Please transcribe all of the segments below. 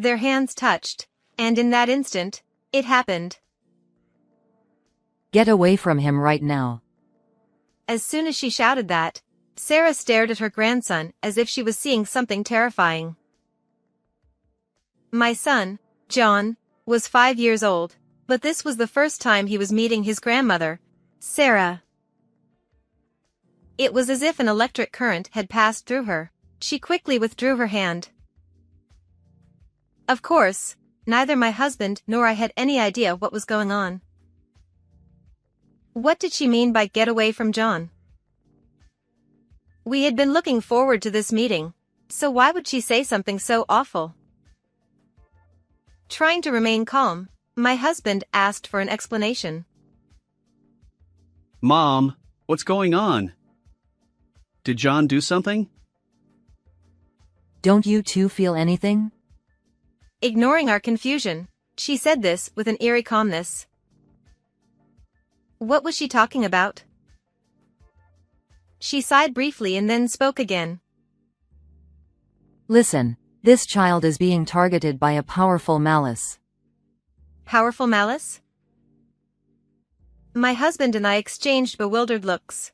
Their hands touched, and in that instant, it happened. Get away from him right now. As soon as she shouted that, Sarah stared at her grandson as if she was seeing something terrifying. My son, John, was 5 years old, but this was the first time he was meeting his grandmother, Sarah. It was as if an electric current had passed through her. She quickly withdrew her hand. Of course, neither my husband nor I had any idea what was going on. What did she mean by get away from John? We had been looking forward to this meeting, so why would she say something so awful? Trying to remain calm, my husband asked for an explanation. Mom, what's going on? Did John do something? Don't you two feel anything? Ignoring our confusion, she said this with an eerie calmness. What was she talking about? She sighed briefly and then spoke again. Listen, this child is being targeted by a powerful malice. Powerful malice? My husband and I exchanged bewildered looks.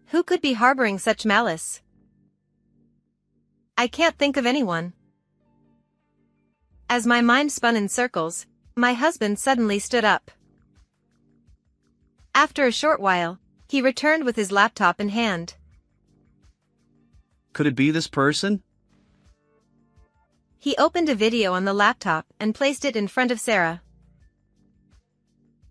Who could be harboring such malice? I can't think of anyone. As my mind spun in circles, my husband suddenly stood up. After a short while, he returned with his laptop in hand. Could it be this person? He opened a video on the laptop and placed it in front of Sarah.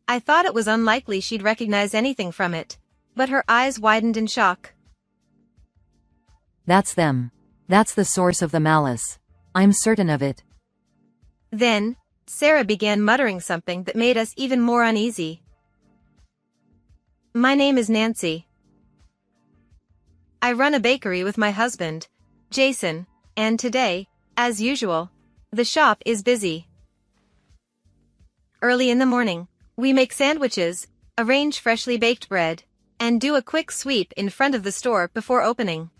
I thought it was unlikely she'd recognize anything from it, but her eyes widened in shock. That's them. That's the source of the malice. I'm certain of it. Then, Sarah began muttering something that made us even more uneasy. My name is Nancy. I run a bakery with my husband, Jason, and today, as usual, the shop is busy. Early in the morning, we make sandwiches, arrange freshly baked bread, and do a quick sweep in front of the store before opening.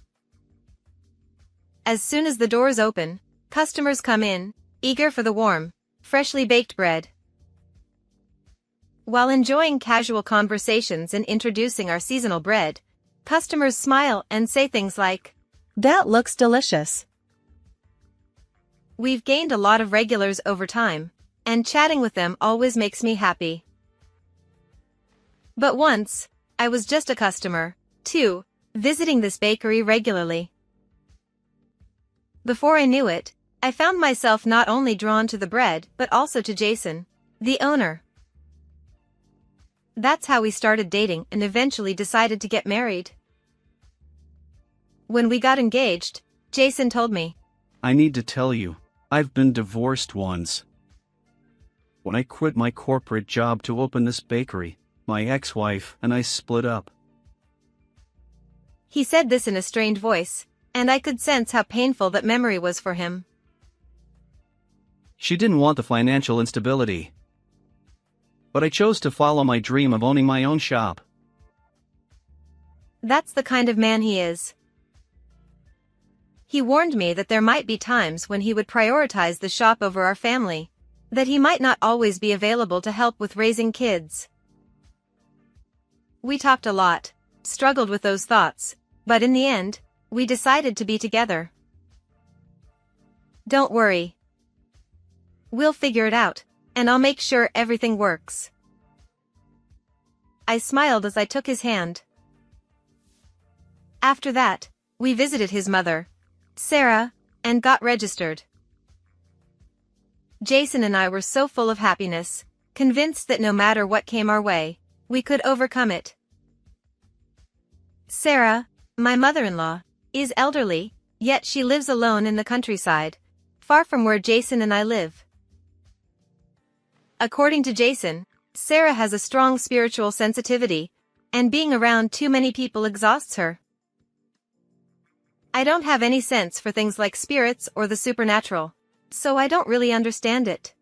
As soon as the doors open, customers come in, eager for the warm, freshly baked bread. While enjoying casual conversations and introducing our seasonal bread, customers smile and say things like, "That looks delicious." We've gained a lot of regulars over time, and chatting with them always makes me happy. But once, I was just a customer, too, visiting this bakery regularly. Before I knew it, I found myself not only drawn to the bread but also to Jason, the owner. That's how we started dating and eventually decided to get married. When we got engaged, Jason told me, I need to tell you, I've been divorced once. When I quit my corporate job to open this bakery, my ex-wife and I split up. He said this in a strained voice, and I could sense how painful that memory was for him. She didn't want the financial instability. But I chose to follow my dream of owning my own shop. That's the kind of man he is. He warned me that there might be times when he would prioritize the shop over our family, that he might not always be available to help with raising kids. We talked a lot, struggled with those thoughts, but in the end, we decided to be together. Don't worry. We'll figure it out, and I'll make sure everything works. I smiled as I took his hand. After that, we visited his mother, Sarah, and got registered. Jason and I were so full of happiness, convinced that no matter what came our way, we could overcome it. Sarah, my mother-in-law, is elderly, yet she lives alone in the countryside, far from where Jason and I live. According to Jason, Sarah has a strong spiritual sensitivity, and being around too many people exhausts her. I don't have any sense for things like spirits or the supernatural, so I don't really understand it.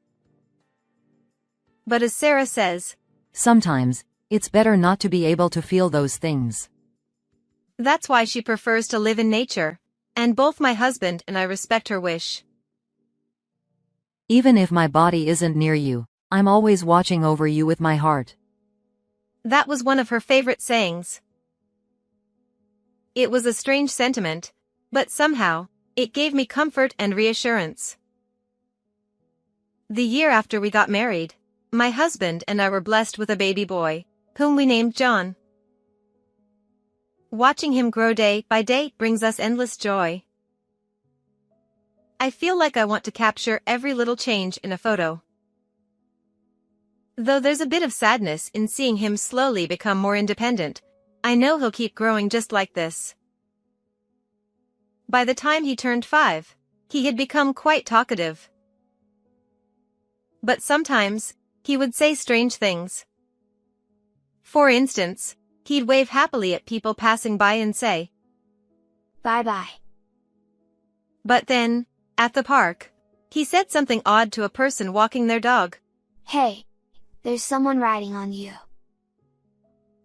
But as Sarah says, sometimes, it's better not to be able to feel those things. That's why she prefers to live in nature, and both my husband and I respect her wish. Even if my body isn't near you, I'm always watching over you with my heart. That was one of her favorite sayings. It was a strange sentiment, but somehow, it gave me comfort and reassurance. The year after we got married, my husband and I were blessed with a baby boy, whom we named John. Watching him grow day by day brings us endless joy. I feel like I want to capture every little change in a photo. Though there's a bit of sadness in seeing him slowly become more independent, I know he'll keep growing just like this. By the time he turned 5, he had become quite talkative. But sometimes, he would say strange things. For instance, he'd wave happily at people passing by and say, "Bye-bye." But then, at the park, he said something odd to a person walking their dog. "Hey, there's someone riding on you."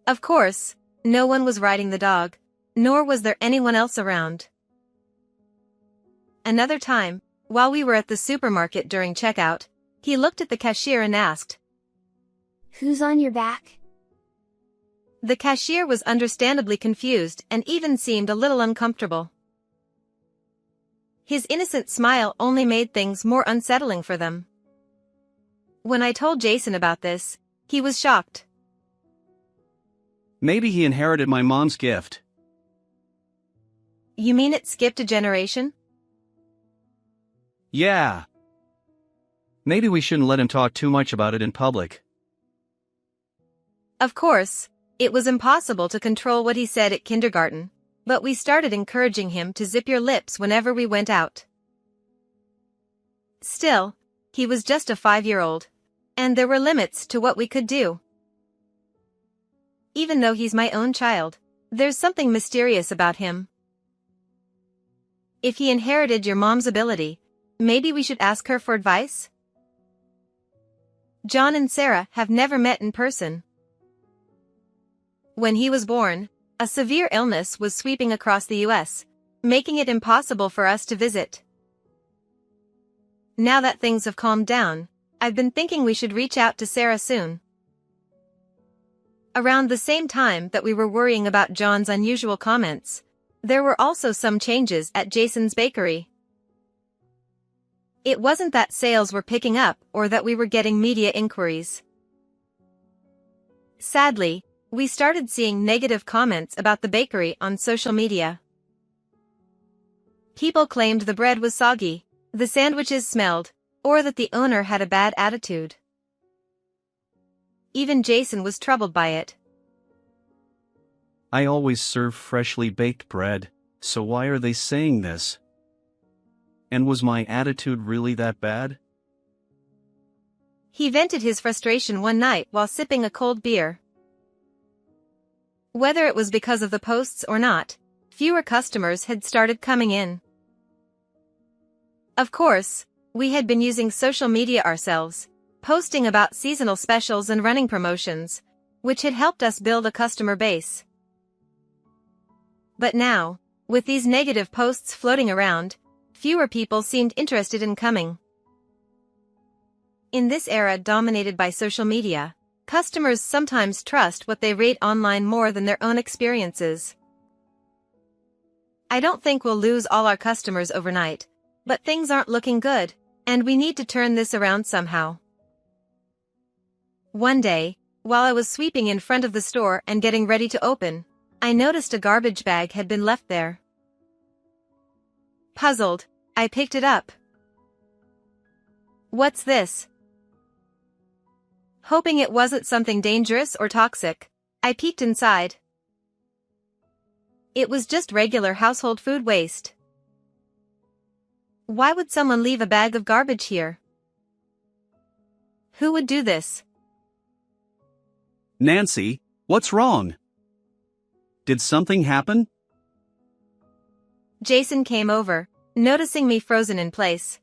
Of course, no one was riding the dog, nor was there anyone else around. Another time, while we were at the supermarket during checkout, he looked at the cashier and asked, "Who's on your back?" The cashier was understandably confused and even seemed a little uncomfortable. His innocent smile only made things more unsettling for them. When I told Jason about this, he was shocked. Maybe he inherited my mom's gift. You mean it skipped a generation? Yeah. Maybe we shouldn't let him talk too much about it in public. Of course, it was impossible to control what he said at kindergarten, but we started encouraging him to zip your lips whenever we went out. Still, he was just a 5-year-old, and there were limits to what we could do. Even though he's my own child, there's something mysterious about him. If he inherited your mom's ability, maybe we should ask her for advice? John and Sarah have never met in person. When he was born, a severe illness was sweeping across the US, making it impossible for us to visit. Now that things have calmed down, I've been thinking we should reach out to Sarah soon. Around the same time that we were worrying about John's unusual comments, there were also some changes at Jason's bakery. It wasn't that sales were picking up or that we were getting media inquiries. Sadly, we started seeing negative comments about the bakery on social media. People claimed the bread was soggy, the sandwiches smelled, or that the owner had a bad attitude. Even Jason was troubled by it. I always serve freshly baked bread, so why are they saying this? And was my attitude really that bad? He vented his frustration one night while sipping a cold beer. Whether it was because of the posts or not, fewer customers had started coming in. Of course, we had been using social media ourselves, posting about seasonal specials and running promotions, which had helped us build a customer base. But now, with these negative posts floating around, fewer people seemed interested in coming. In this era dominated by social media, customers sometimes trust what they read online more than their own experiences. I don't think we'll lose all our customers overnight, but things aren't looking good, and we need to turn this around somehow. One day, while I was sweeping in front of the store and getting ready to open, I noticed a garbage bag had been left there. Puzzled, I picked it up. "What's this?" Hoping it wasn't something dangerous or toxic, I peeked inside. It was just regular household food waste. Why would someone leave a bag of garbage here? Who would do this? Nancy, what's wrong? Did something happen? Jason came over, noticing me frozen in place.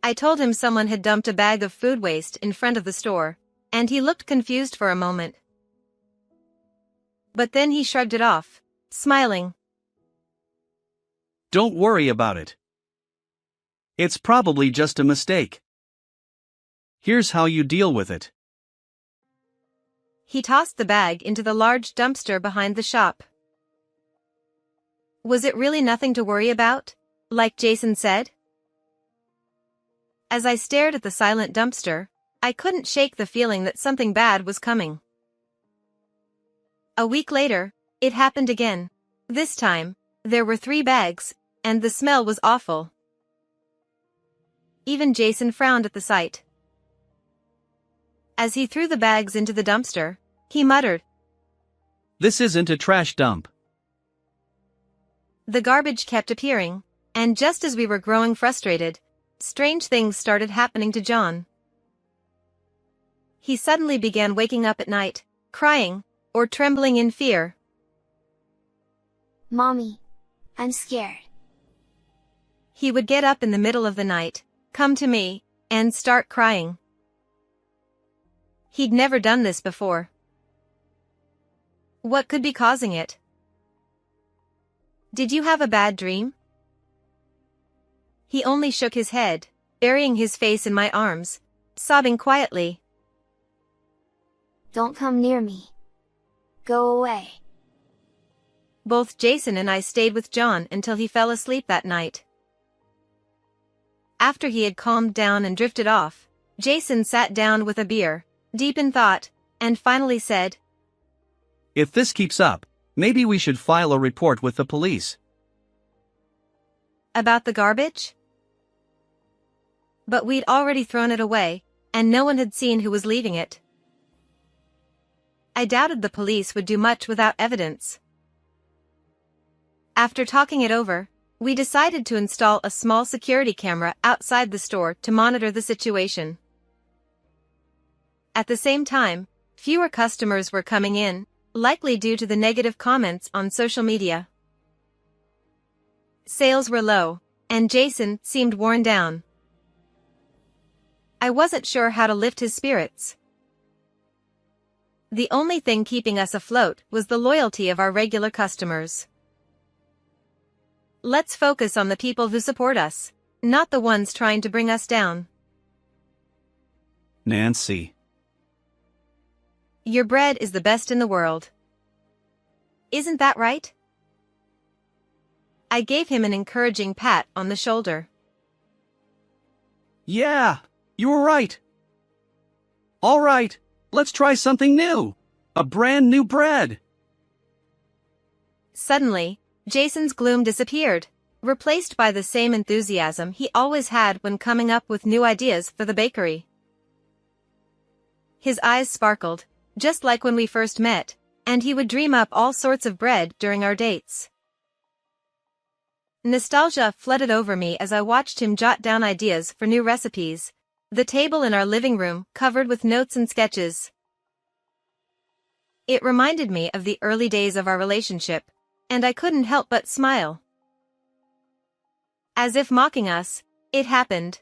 I told him someone had dumped a bag of food waste in front of the store, and he looked confused for a moment. But then he shrugged it off, smiling. Don't worry about it. It's probably just a mistake. Here's how you deal with it. He tossed the bag into the large dumpster behind the shop. Was it really nothing to worry about, like Jason said? As I stared at the silent dumpster, I couldn't shake the feeling that something bad was coming. A week later, it happened again. This time, there were 3 bags, and the smell was awful. Even Jason frowned at the sight. As he threw the bags into the dumpster, he muttered, "This isn't a trash dump." The garbage kept appearing, and just as we were growing frustrated, strange things started happening to John. He suddenly began waking up at night, crying, or trembling in fear. Mommy, I'm scared. He would get up in the middle of the night, come to me, and start crying. He'd never done this before. What could be causing it? Did you have a bad dream? He only shook his head, burying his face in my arms, sobbing quietly. Don't come near me. Go away. Both Jason and I stayed with John until he fell asleep that night. After he had calmed down and drifted off, Jason sat down with a beer, deep in thought, and finally said, "If this keeps up, maybe we should file a report with the police." About the garbage? But we'd already thrown it away, and no one had seen who was leaving it. I doubted the police would do much without evidence. After talking it over, we decided to install a small security camera outside the store to monitor the situation. At the same time, fewer customers were coming in, likely due to the negative comments on social media. Sales were low, and Jason seemed worn down. I wasn't sure how to lift his spirits. The only thing keeping us afloat was the loyalty of our regular customers. Let's focus on the people who support us, not the ones trying to bring us down. Nancy. Your bread is the best in the world. Isn't that right? I gave him an encouraging pat on the shoulder. Yeah, you were right. All right, let's try something new. A brand new bread. Suddenly, Jason's gloom disappeared, replaced by the same enthusiasm he always had when coming up with new ideas for the bakery. His eyes sparkled, just like when we first met, and he would dream up all sorts of bread during our dates. Nostalgia flooded over me as I watched him jot down ideas for new recipes, the table in our living room covered with notes and sketches. It reminded me of the early days of our relationship, and I couldn't help but smile. As if mocking us, it happened.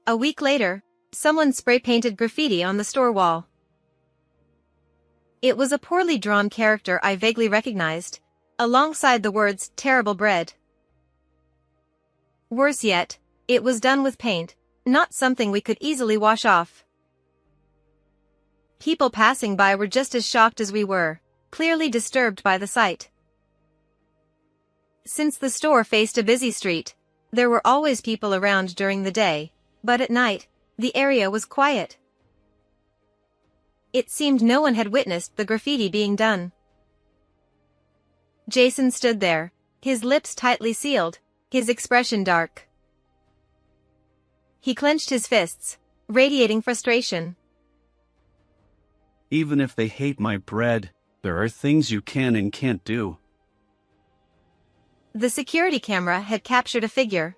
A week later, someone spray-painted graffiti on the store wall. It was a poorly drawn character I vaguely recognized, alongside the words "terrible bread." Worse yet, it was done with paint, not something we could easily wash off. People passing by were just as shocked as we were, clearly disturbed by the sight. Since the store faced a busy street, there were always people around during the day, but at night, the area was quiet. It seemed no one had witnessed the graffiti being done. Jason stood there, his lips tightly sealed, his expression dark. He clenched his fists, radiating frustration. Even if they hate my bread, there are things you can and can't do. The security camera had captured a figure,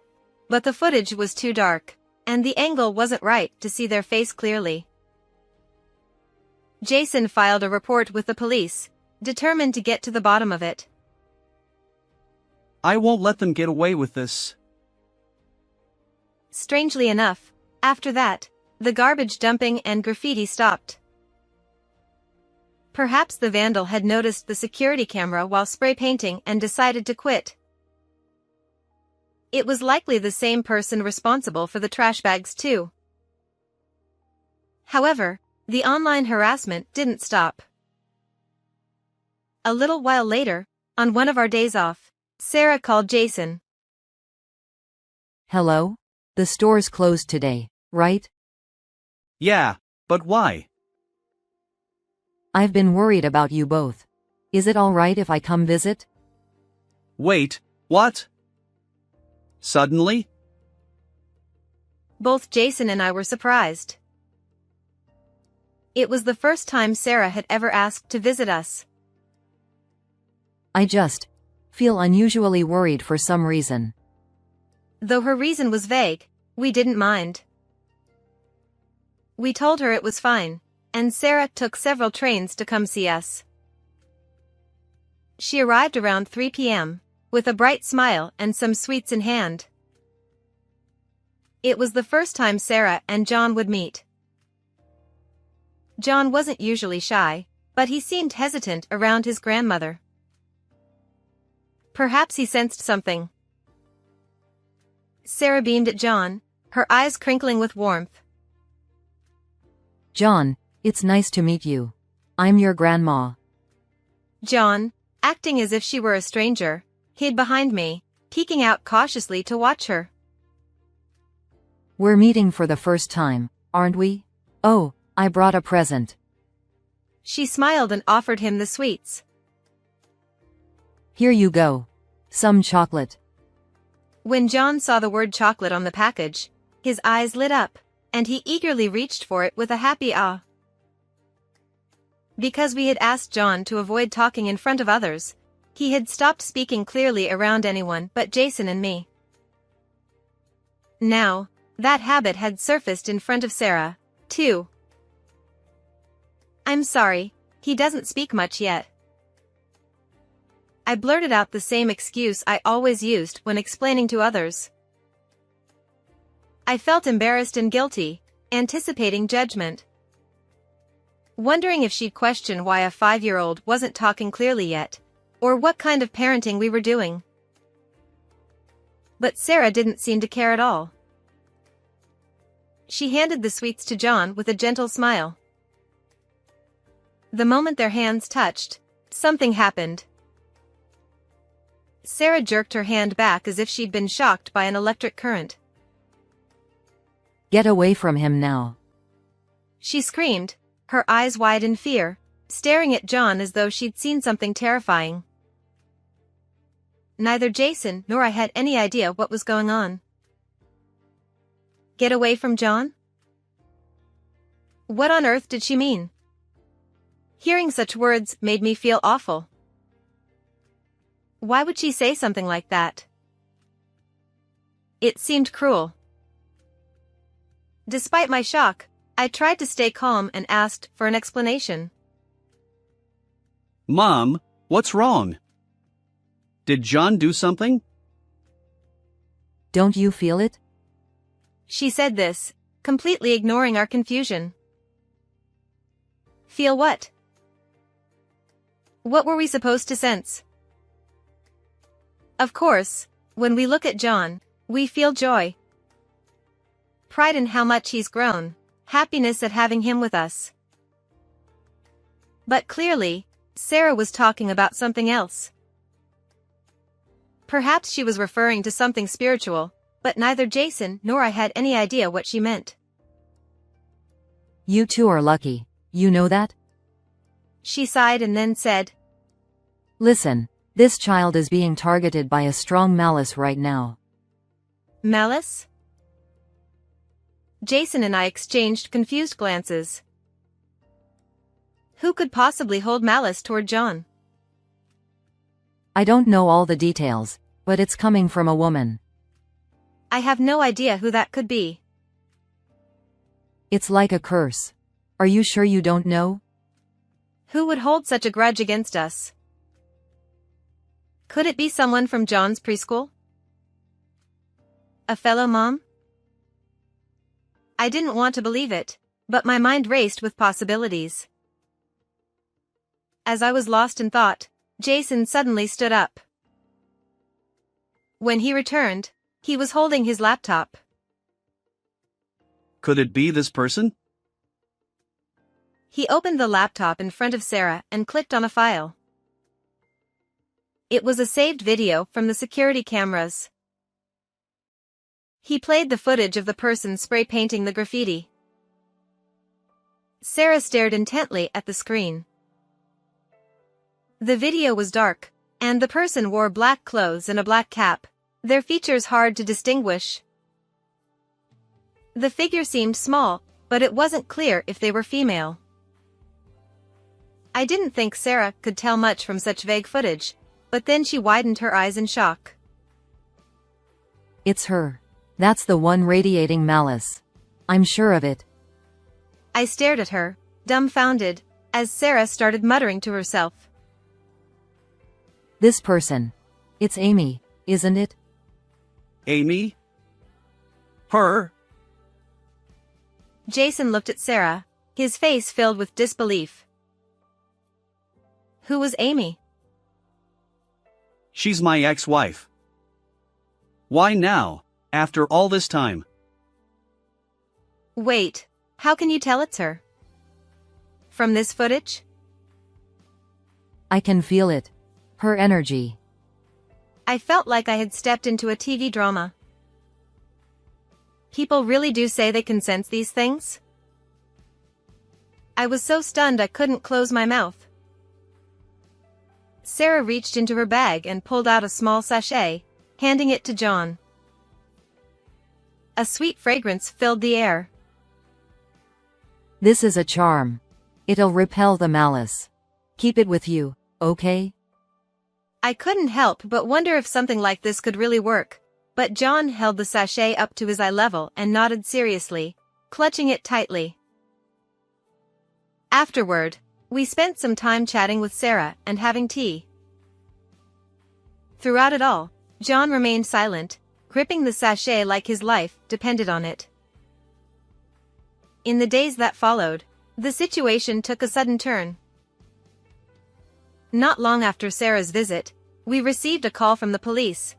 but the footage was too dark, and the angle wasn't right to see their face clearly. Jason filed a report with the police, determined to get to the bottom of it. I won't let them get away with this. Strangely enough, after that, the garbage dumping and graffiti stopped. Perhaps the vandal had noticed the security camera while spray painting and decided to quit. It was likely the same person responsible for the trash bags too. However, the online harassment didn't stop. A little while later, on one of our days off, Sarah called Jason. Hello? The store's closed today, right? Yeah, but why? I've been worried about you both. Is it all right if I come visit? Wait, what? Suddenly? Both Jason and I were surprised. It was the first time Sarah had ever asked to visit us. I just feel unusually worried for some reason. Though her reason was vague, we didn't mind. We told her it was fine, and Sarah took several trains to come see us. She arrived around 3 p.m., with a bright smile and some sweets in hand. It was the first time Sarah and John would meet. John wasn't usually shy, but he seemed hesitant around his grandmother. Perhaps he sensed something. Sarah beamed at John, her eyes crinkling with warmth. John, it's nice to meet you. I'm your grandma. John, acting as if she were a stranger, hid behind me, peeking out cautiously to watch her. We're meeting for the first time, aren't we? Oh, I brought a present. She smiled and offered him the sweets. Here you go. Some chocolate. When John saw the word chocolate on the package, his eyes lit up, and he eagerly reached for it with a happy ah. Because we had asked John to avoid talking in front of others, he had stopped speaking clearly around anyone but Jason and me. Now, that habit had surfaced in front of Sarah, too. I'm sorry, he doesn't speak much yet. I blurted out the same excuse I always used when explaining to others. I felt embarrassed and guilty, anticipating judgment. Wondering if she'd question why a 5-year-old wasn't talking clearly yet, or what kind of parenting we were doing. But Sarah didn't seem to care at all. She handed the sweets to John with a gentle smile. The moment their hands touched, something happened. Sarah jerked her hand back as if she'd been shocked by an electric current. Get away from him now. She screamed, her eyes wide in fear, staring at John as though she'd seen something terrifying. Neither Jason nor I had any idea what was going on. Get away from John? What on earth did she mean? Hearing such words made me feel awful. Why would she say something like that? It seemed cruel. Despite my shock, I tried to stay calm and asked for an explanation. Mom, what's wrong? Did John do something? Don't you feel it? She said this, completely ignoring our confusion. Feel what? What were we supposed to sense? Of course, when we look at John, we feel joy. Pride in how much he's grown, happiness at having him with us. But clearly, Sarah was talking about something else. Perhaps she was referring to something spiritual, but neither Jason nor I had any idea what she meant. You two are lucky, you know that? She sighed and then said, Listen, this child is being targeted by a strong malice right now. Malice? Jason and I exchanged confused glances. Who could possibly hold malice toward John? I don't know all the details, but it's coming from a woman. I have no idea who that could be. It's like a curse. Are you sure you don't know? Who would hold such a grudge against us? Could it be someone from John's preschool? A fellow mom? I didn't want to believe it, but my mind raced with possibilities. As I was lost in thought, Jason suddenly stood up. When he returned, He was holding his laptop. Could it be this person? He opened the laptop in front of Sarah and clicked on a file. It was a saved video from the security cameras. He played the footage of the person spray painting the graffiti. Sarah stared intently at the screen. The video was dark, and the person wore black clothes and a black cap, their features hard to distinguish. The figure seemed small, but it wasn't clear if they were female. I didn't think Sarah could tell much from such vague footage, but then she widened her eyes in shock. It's her. That's the one radiating malice. I'm sure of it. I stared at her, dumbfounded, as Sarah started muttering to herself. This person. It's Amy, isn't it? Amy? Her? Jason looked at Sarah, his face filled with disbelief. Who was Amy? She's my ex-wife. Why now, after all this time? Wait, how can you tell it's her? From this footage? I can feel it. Her energy. I felt like I had stepped into a TV drama. People really do say they can sense these things? I was so stunned I couldn't close my mouth. Sarah reached into her bag and pulled out a small sachet, handing it to John. A sweet fragrance filled the air. This is a charm. It'll repel the malice. Keep it with you, okay? I couldn't help but wonder if something like this could really work, but John held the sachet up to his eye level and nodded seriously, clutching it tightly. Afterward, we spent some time chatting with Sarah and having tea. Throughout it all, John remained silent, gripping the sachet like his life depended on it. In the days that followed, the situation took a sudden turn. Not long after Sarah's visit, we received a call from the police.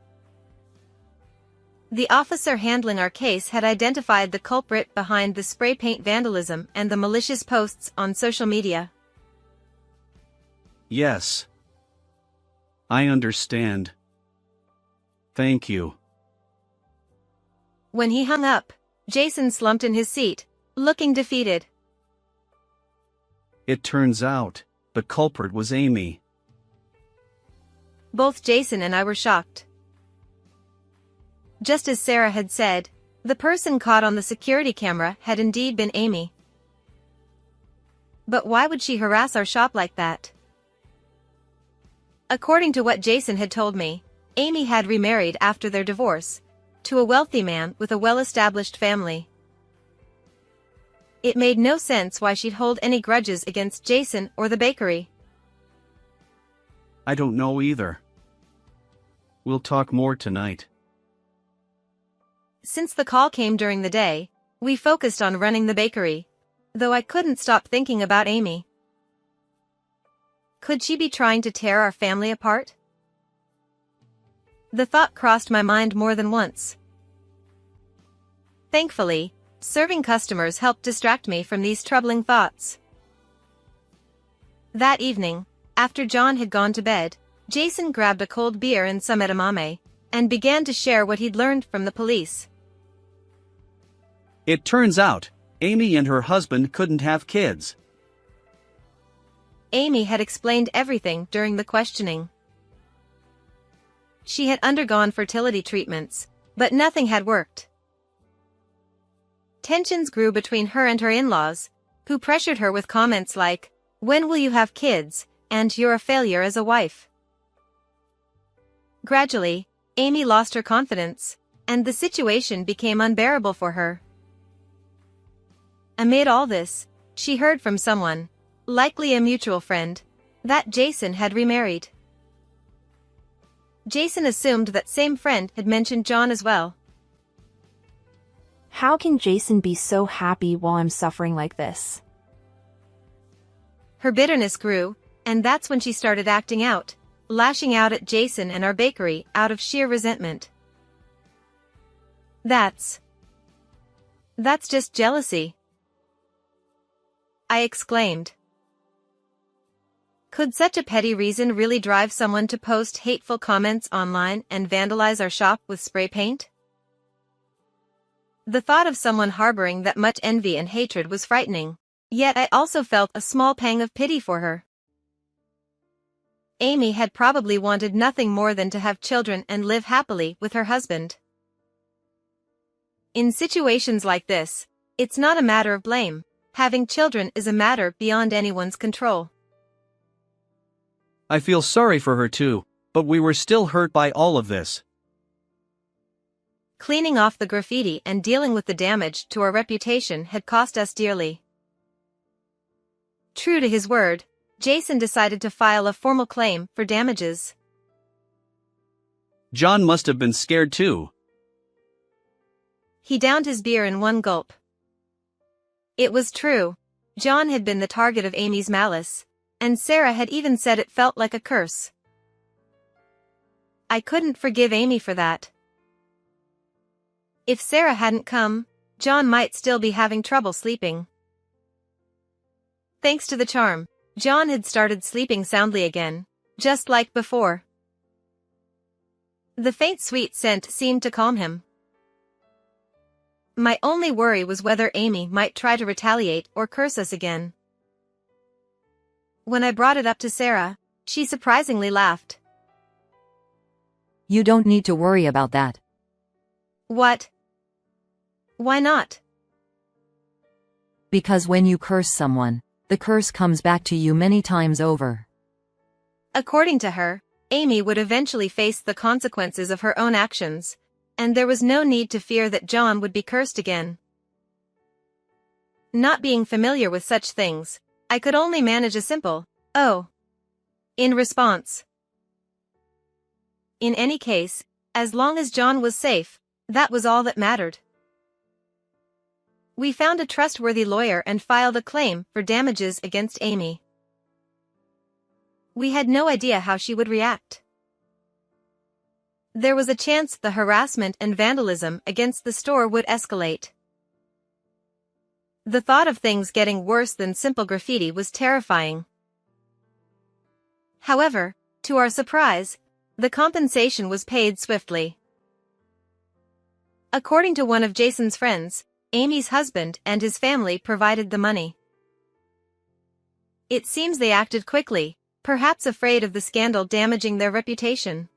The officer handling our case had identified the culprit behind the spray paint vandalism and the malicious posts on social media. Yes. I understand. Thank you. When he hung up, Jason slumped in his seat, looking defeated. It turns out, the culprit was Amy. Both Jason and I were shocked. Just as Sarah had said, the person caught on the security camera had indeed been Amy. But why would she harass our shop like that? According to what Jason had told me, Amy had remarried after their divorce, to a wealthy man with a well-established family. It made no sense why she'd hold any grudges against Jason or the bakery. I don't know either. We'll talk more tonight. Since the call came during the day, we focused on running the bakery, though I couldn't stop thinking about Amy. Could she be trying to tear our family apart? The thought crossed my mind more than once. Thankfully, serving customers helped distract me from these troubling thoughts. That evening, after John had gone to bed, Jason grabbed a cold beer and some edamame, and began to share what he'd learned from the police. It turns out, Amy and her husband couldn't have kids. Amy had explained everything during the questioning. She had undergone fertility treatments, but nothing had worked. Tensions grew between her and her in-laws, who pressured her with comments like, "When will you have kids?" and "You're a failure as a wife." Gradually, Amy lost her confidence, and the situation became unbearable for her. Amid all this, she heard from someone, likely a mutual friend, that Jason had remarried. Jason assumed that same friend had mentioned John as well. How can Jason be so happy while I'm suffering like this? Her bitterness grew, and that's when she started acting out, lashing out at Jason and our bakery out of sheer resentment. That's just jealousy," I exclaimed. Could such a petty reason really drive someone to post hateful comments online and vandalize our shop with spray paint? The thought of someone harboring that much envy and hatred was frightening, yet I also felt a small pang of pity for her. Amy had probably wanted nothing more than to have children and live happily with her husband. In situations like this, it's not a matter of blame. Having children is a matter beyond anyone's control. I feel sorry for her too, but we were still hurt by all of this. Cleaning off the graffiti and dealing with the damage to our reputation had cost us dearly. True to his word, Jason decided to file a formal claim for damages. John must have been scared too. He downed his beer in one gulp. It was true. John had been the target of Amy's malice, and Sarah had even said it felt like a curse. I couldn't forgive Amy for that. If Sarah hadn't come, John might still be having trouble sleeping. Thanks to the charm, John had started sleeping soundly again, just like before. The faint sweet scent seemed to calm him. My only worry was whether Amy might try to retaliate or curse us again. When I brought it up to Sarah, she surprisingly laughed. You don't need to worry about that. What? Why not? Because when you curse someone, the curse comes back to you many times over. According to her, Amy would eventually face the consequences of her own actions, and there was no need to fear that John would be cursed again. Not being familiar with such things, I could only manage a simple, "Oh," in response. In any case, as long as John was safe, that was all that mattered. We found a trustworthy lawyer and filed a claim for damages against Amy. We had no idea how she would react. There was a chance the harassment and vandalism against the store would escalate. The thought of things getting worse than simple graffiti was terrifying. However, to our surprise, the compensation was paid swiftly. According to one of Jason's friends, Amy's husband and his family provided the money. It seems they acted quickly, perhaps afraid of the scandal damaging their reputation.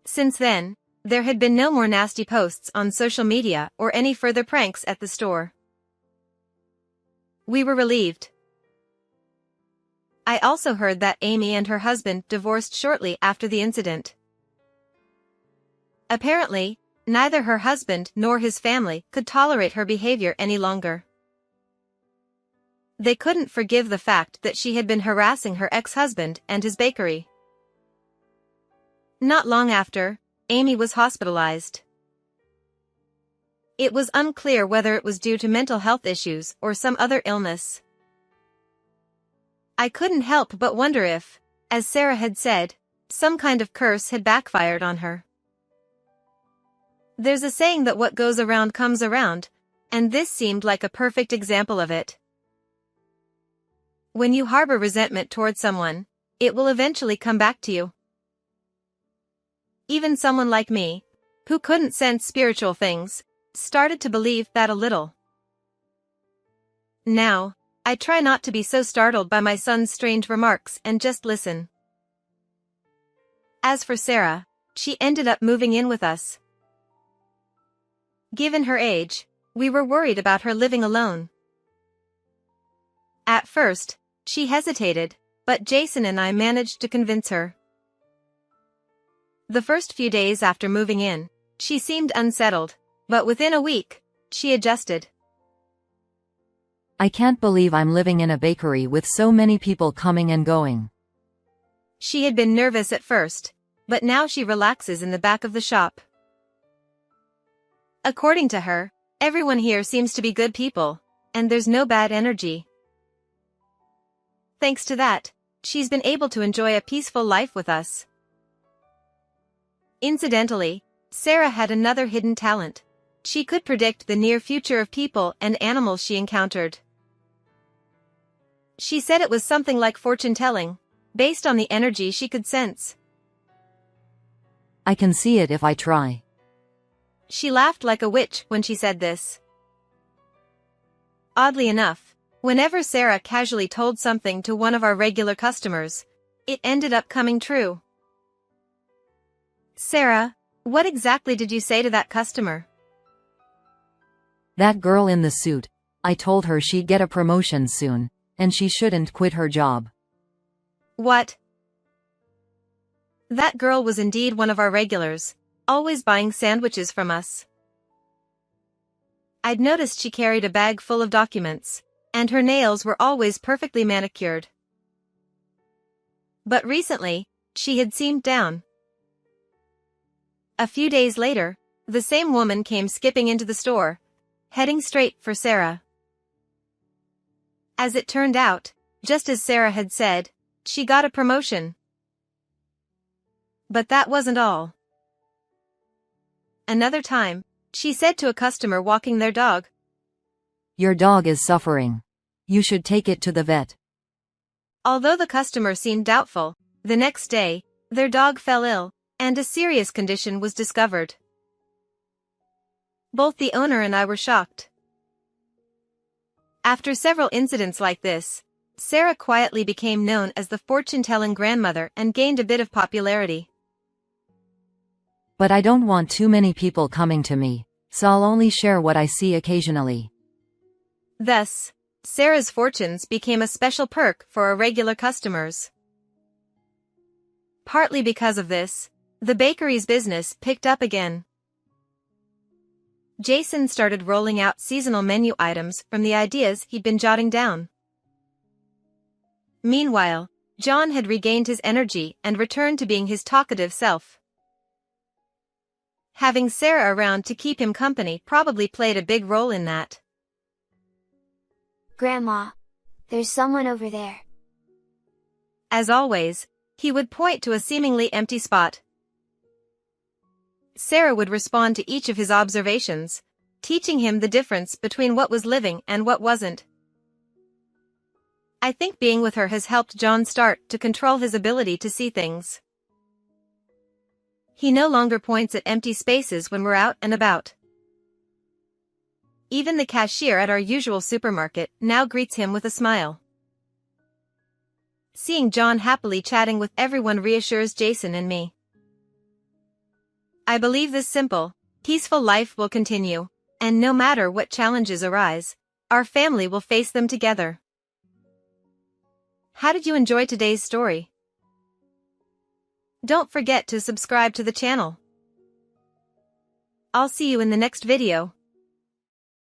Since then, there had been no more nasty posts on social media or any further pranks at the store. We were relieved. I also heard that Amy and her husband divorced shortly after the incident. Apparently, neither her husband nor his family could tolerate her behavior any longer. They couldn't forgive the fact that she had been harassing her ex-husband and his bakery. Not long after, Amy was hospitalized. It was unclear whether it was due to mental health issues or some other illness. I couldn't help but wonder if, as Sarah had said, some kind of curse had backfired on her. There's a saying that what goes around comes around, and this seemed like a perfect example of it. When you harbor resentment towards someone, it will eventually come back to you. Even someone like me, who couldn't sense spiritual things, started to believe that a little. Now, I try not to be so startled by my son's strange remarks and just listen. As for Sarah, she ended up moving in with us. Given her age, we were worried about her living alone. At first, she hesitated, but Jason and I managed to convince her. The first few days after moving in, she seemed unsettled, but within a week, she adjusted. I can't believe I'm living in a bakery with so many people coming and going. She had been nervous at first, but now she relaxes in the back of the shop. According to her, everyone here seems to be good people, and there's no bad energy. Thanks to that, she's been able to enjoy a peaceful life with us. Incidentally, Sarah had another hidden talent. She could predict the near future of people and animals she encountered. She said it was something like fortune-telling, based on the energy she could sense. I can see it if I try. She laughed like a witch when she said this. Oddly enough, whenever Sarah casually told something to one of our regular customers, it ended up coming true. Sarah, what exactly did you say to that customer? That girl in the suit, I told her she'd get a promotion soon, and she shouldn't quit her job. What? That girl was indeed one of our regulars, always buying sandwiches from us. I'd noticed she carried a bag full of documents, and her nails were always perfectly manicured. But recently, she had seemed down. A few days later, the same woman came skipping into the store, heading straight for Sarah. As it turned out, just as Sarah had said, she got a promotion. But that wasn't all. Another time, she said to a customer walking their dog, Your dog is suffering. You should take it to the vet. Although the customer seemed doubtful, the next day, their dog fell ill, and a serious condition was discovered. Both the owner and I were shocked. After several incidents like this, Sarah quietly became known as the fortune-telling grandmother and gained a bit of popularity. But I don't want too many people coming to me, so I'll only share what I see occasionally. Thus, Sarah's fortunes became a special perk for our regular customers. Partly because of this, the bakery's business picked up again. Jason started rolling out seasonal menu items from the ideas he'd been jotting down. Meanwhile, John had regained his energy and returned to being his talkative self. Having Sarah around to keep him company probably played a big role in that. Grandma, there's someone over there. As always, he would point to a seemingly empty spot. Sarah would respond to each of his observations, teaching him the difference between what was living and what wasn't. I think being with her has helped John start to control his ability to see things. He no longer points at empty spaces when we're out and about. Even the cashier at our usual supermarket now greets him with a smile. Seeing John happily chatting with everyone reassures Jason and me. I believe this simple, peaceful life will continue, and no matter what challenges arise, our family will face them together. How did you enjoy today's story? Don't forget to subscribe to the channel. I'll see you in the next video.